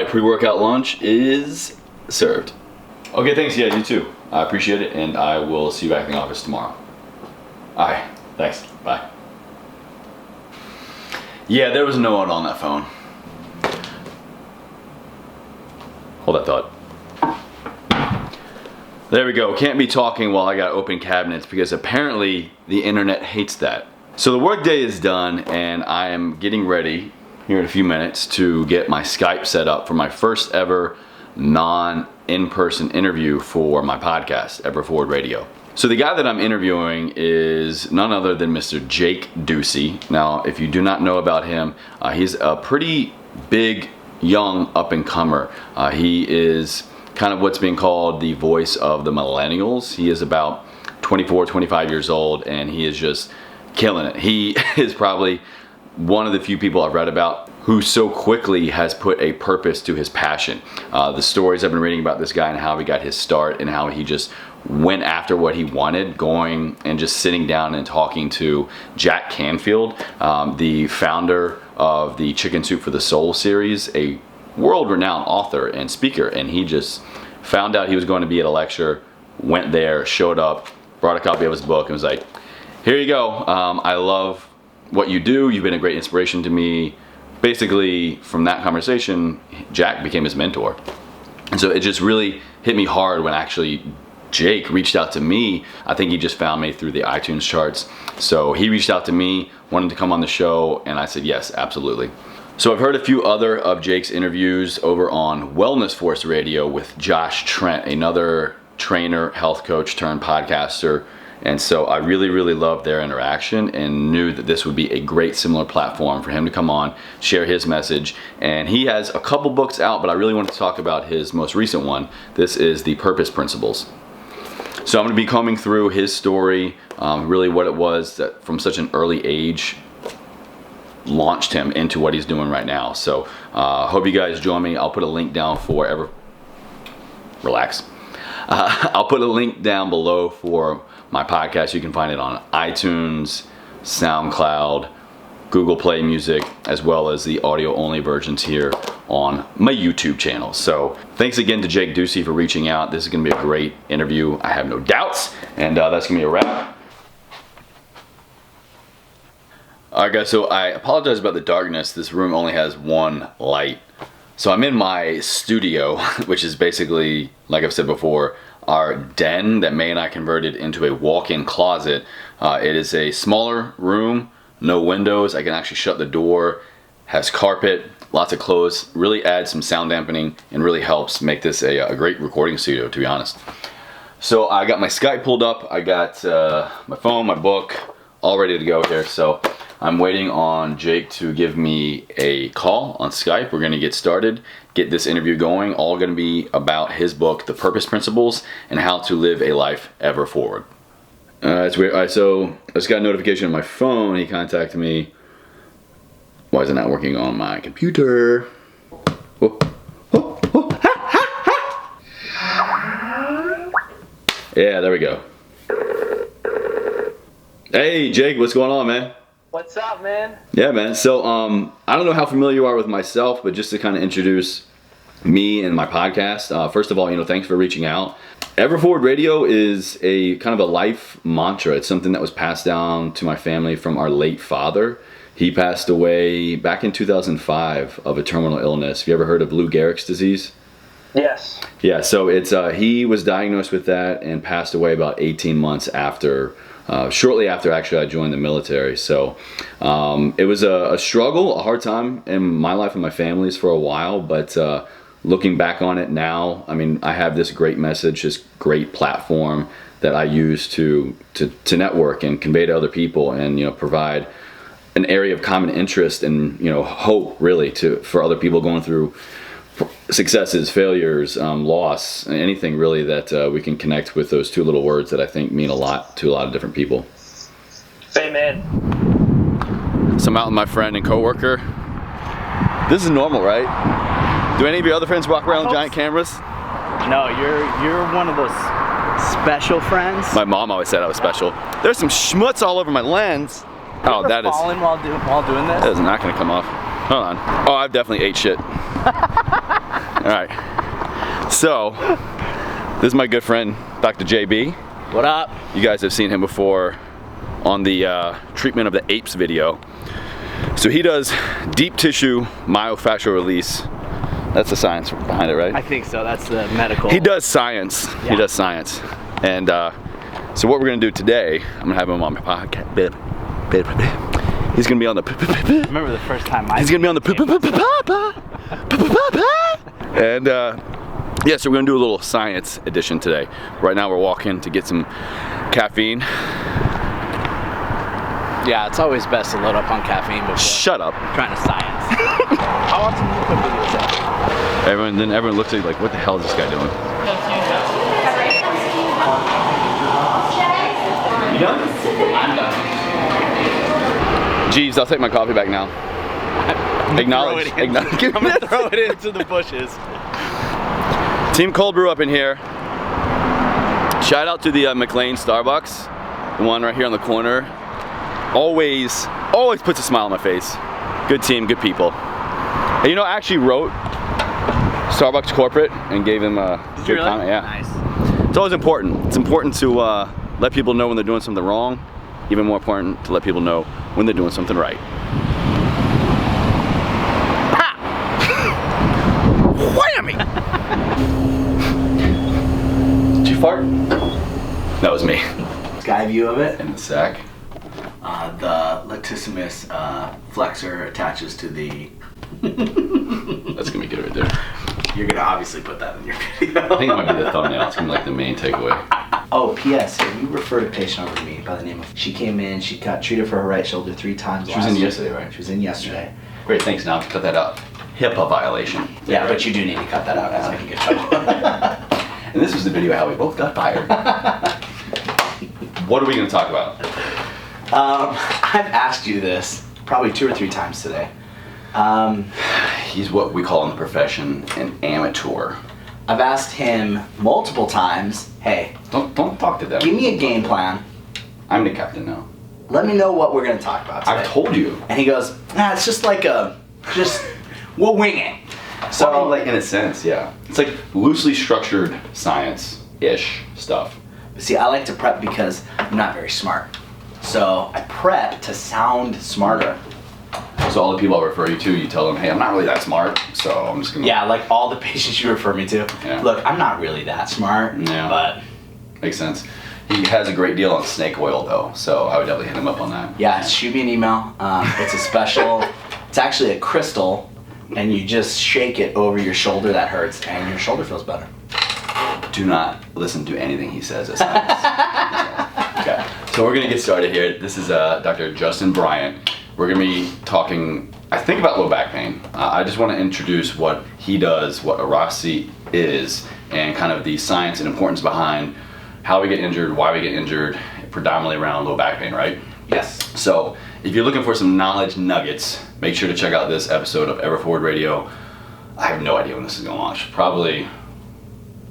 pre-workout lunch is served. Okay, thanks. Yeah, you too. I appreciate it, and I will see you back in the office tomorrow. Alright, thanks. Bye. Yeah, there was no one on that phone. Hold that thought. There we go. Can't be talking while I got open cabinets because apparently the internet hates that. So the workday is done and I am getting ready here in a few minutes to get my Skype set up for my first ever non-in-person interview for my podcast, Ever Forward Radio. So the guy that I'm interviewing is none other than Mr. Jake Ducey. Now, if you do not know about him, he's a pretty big, young up-and-comer. He is kind of what's being called the voice of the millennials. He is about 24, 25 years old, and he is just killing it. He is probably one of the few people I've read about who so quickly has put a purpose to his passion. The stories I've been reading about this guy and how he got his start and how he just went after what he wanted, going and just sitting down and talking to Jack Canfield, the founder of the Chicken Soup for the Soul series, a world-renowned author and speaker, and he just found out he was going to be at a lecture, went there, showed up, brought a copy of his book, and was like, here you go, I love what you do, you've been a great inspiration to me. Basically, from that conversation, Jack became his mentor. And so it just really hit me hard when actually Jake reached out to me. I think he just found me through the iTunes charts. So he reached out to me, wanted to come on the show, and I said yes, absolutely. So I've heard a few other of Jake's interviews over on Wellness Force Radio with Josh Trent, another trainer, health coach turned podcaster. And so I really, really loved their interaction and knew that this would be a great similar platform for him to come on, share his message. And he has a couple books out, but I really wanted to talk about his most recent one. This is The Purpose Principles. So I'm going to be combing through his story, really what it was that from such an early age launched him into what he's doing right now. So hope you guys join me. I'll put a link down for Relax. I'll put a link down below for my podcast. You can find it on iTunes, SoundCloud, Google Play Music, as well as the audio-only versions here on my YouTube channel. So thanks again to Jake Ducey for reaching out. This is going to be a great interview, I have no doubts, and that's going to be a wrap. Alright guys, so I apologize about the darkness. This room only has one light. So I'm in my studio, which is basically, like I've said before, our den that May and I converted into a walk-in closet. It is a smaller room, no windows. I can actually shut the door, has carpet, lots of clothes, really adds some sound dampening and really helps make this a great recording studio, to be honest. So I got my Skype pulled up, I got my phone, my book, all ready to go here. So I'm waiting on Jake to give me a call on Skype. We're gonna get started, get this interview going, all gonna be about his book, The Purpose Principles, and how to live a life ever forward. It's weird. All right, so I just got a notification on my phone. He contacted me. Why is it not working on my computer? Oh, oh, oh, ha, ha, ha. Yeah, there we go. Hey, Jake, what's going on, man? What's up, man? Yeah, man. So, I don't know how familiar you are with myself, but just to kind of introduce me and my podcast. First of all, thanks for reaching out. Ever Forward Radio is a kind of a life mantra. It's something that was passed down to my family from our late father. He passed away back in 2005 of a terminal illness. Have you ever heard of Lou Gehrig's disease? Yes. Yeah, so it's he was diagnosed with that and passed away about 18 months after. Shortly after, actually, I joined the military. So it was a struggle, a hard time in my life and my family's for a while. But looking back on it now, I mean, I have this great message, this great platform that I use to network and convey to other people, and provide an area of common interest and hope, really, for other people going through successes, failures, loss, anything really that we can connect with those two little words that I think mean a lot to a lot of different people. Amen. So I'm out with my friend and coworker. This is normal, right? Do any of your other friends walk around with giant cameras? No, you're one of those special friends. My mom always said I was special. There's some schmutz all over my lens. Oh, that is. Falling while doing this? That is not going to come off. Hold on. Oh, I've definitely ate shit. right. So, this is my good friend, Dr. JB. What up? You guys have seen him before on the treatment of the apes video. So he does deep tissue myofascial release. That's the science behind it, right? I think so. That's the medical. He does science. Yeah. He does science. And so what we're gonna do today, I'm gonna have him on my podcast. He's gonna be on the. Remember the first time He's gonna be on the. And yeah, so we're gonna do a little science edition today. Right now we're walking to get some caffeine. Yeah, it's always best to load up on caffeine before Shut up. trying to science. How often do you put videos out? Everyone looks at you like, what the hell is this guy doing? You done? I'm done. Jeeves, I'll take my coffee back now. Acknowledge. I'm gonna throw it into the bushes. Team Cold Brew up in here. Shout out to the McLean Starbucks, the one right here on the corner. Always puts a smile on my face. Good team, good people. And you know, I actually wrote Starbucks corporate and gave them a good really? comment. Yeah. Nice. It's always important. It's important to let people know when they're doing something wrong. Even more important to let people know when they're doing something right. Ha! Whammy! Did you fart? That was me. Sky view of it. In the sack. The latissimus flexor attaches to the. That's gonna be good right there. You're gonna obviously put that in your video. I think it might be the thumbnail. It's gonna be like the main takeaway. Oh, P.S. You referred a patient over to me by the name of. She came in. She got treated for her right shoulder 3 times. She was in yesterday, right? She was in yesterday. Great, thanks. Now cut that out. HIPAA violation. Yeah, but you do need to cut that out, as I can get trouble. And this was the video how we both got fired. What are we gonna talk about? I've asked you this probably 2 or 3 times today. He's what we call in the profession an amateur. I've asked him multiple times, hey, Don't talk to them. give me a game plan. I'm the captain now. Let me know what we're going to talk about today. I've told you. And he goes, nah, it's just like we'll wing it. So, So, like in a sense, yeah. It's like loosely structured science-ish stuff. see, I like to prep because I'm not very smart. So I prep to sound smarter. So all the people I refer you to, you tell them, hey, I'm not really that smart, so I'm just gonna. Yeah, like all the patients you refer me to. Yeah. Look, I'm not really that smart, Yeah. but Makes sense. He has a great deal on snake oil though, so I would definitely hit him up on that. yeah, shoot me an email. It's a special, it's actually a crystal, and you just shake it over your shoulder that hurts, and your shoulder feels better. Do not listen to anything he says. As science. Okay, so we're gonna get started here. This is Dr. Justin Bryant. We're gonna be talking, I think, about low back pain. I just want to introduce what he does, what Arasi is, and kind of the science and importance behind how we get injured, why we get injured, predominantly around low back pain, right? Yes. So if you're looking for some knowledge nuggets, make sure to check out this episode of Ever Forward Radio. I have no idea when this is gonna launch. Probably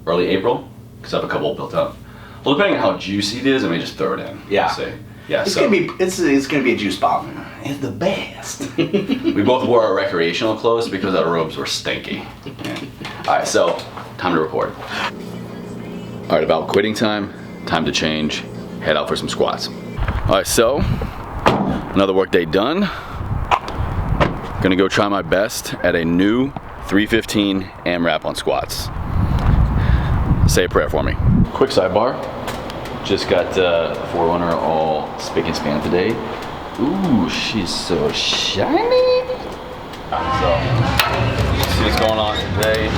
early April, because I have a couple built up. Well, depending on how juicy it is, I may just throw it in. Yeah. We'll see. Yeah. It's So gonna be it's gonna be a juice bomb. It's the best. we both wore our recreational clothes because our robes were stinky. Yeah. All right, so time to record. All right, about quitting time to change. Head out for some squats. All right, so another work day done. Gonna go try my best at a new 315 AMRAP on squats. Say a prayer for me. Quick sidebar. Just got Forerunner all spick and span today. Ooh, she's so shiny. So, see what's going on today.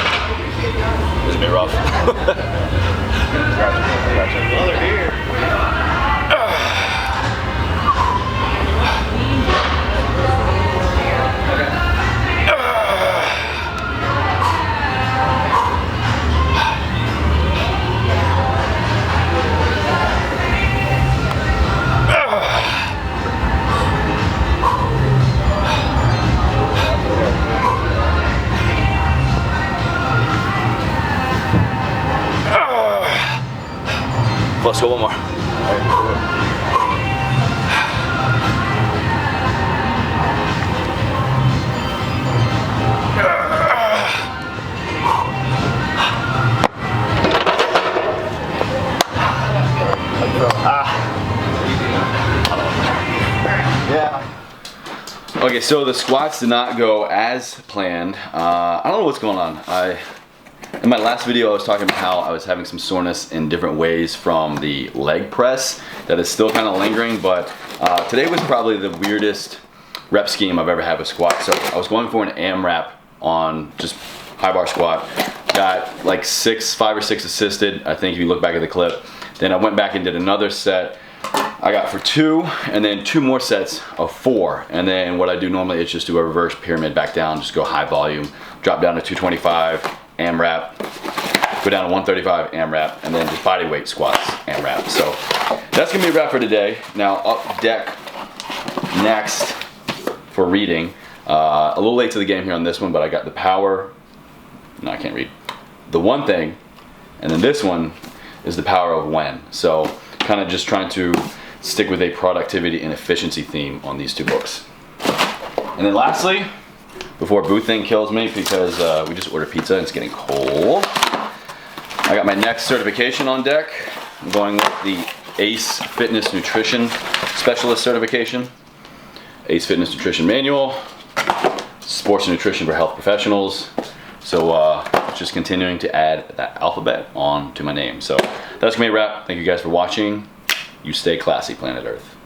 This is gonna be rough. Well, they're here. Let's go one more. Okay, so the squats did not go as planned. I don't know what's going on. In my last video, I was talking about how I was having some soreness in different ways from the leg press that is still kind of lingering, but today was probably the weirdest rep scheme I've ever had with squats. So I was going for an AMRAP on just high bar squat. Got like 5 or 6 assisted, I think if you look back at the clip. Then I went back and did another set. I got for 2, and then 2 more sets of 4. And then what I do normally is just do a reverse pyramid back down, just go high volume, drop down to 225, AMRAP, go down to 135, AMRAP, and then just body weight squats, AMRAP. So that's gonna be a wrap for today. Now up deck next for reading. A little late to the game here on this one, but I got the power, no I can't read, the one thing, and then this one is the power of when. So kind of just trying to stick with a productivity and efficiency theme on these 2 books. And then lastly, before Booth thing kills me because we just ordered pizza and it's getting cold, I got my next certification on deck. I'm going with the ACE Fitness Nutrition Specialist certification. ACE Fitness Nutrition Manual, Sports and Nutrition for Health Professionals. So just continuing to add that alphabet on to my name. So that's gonna be a wrap. Thank you guys for watching. You stay classy, planet Earth.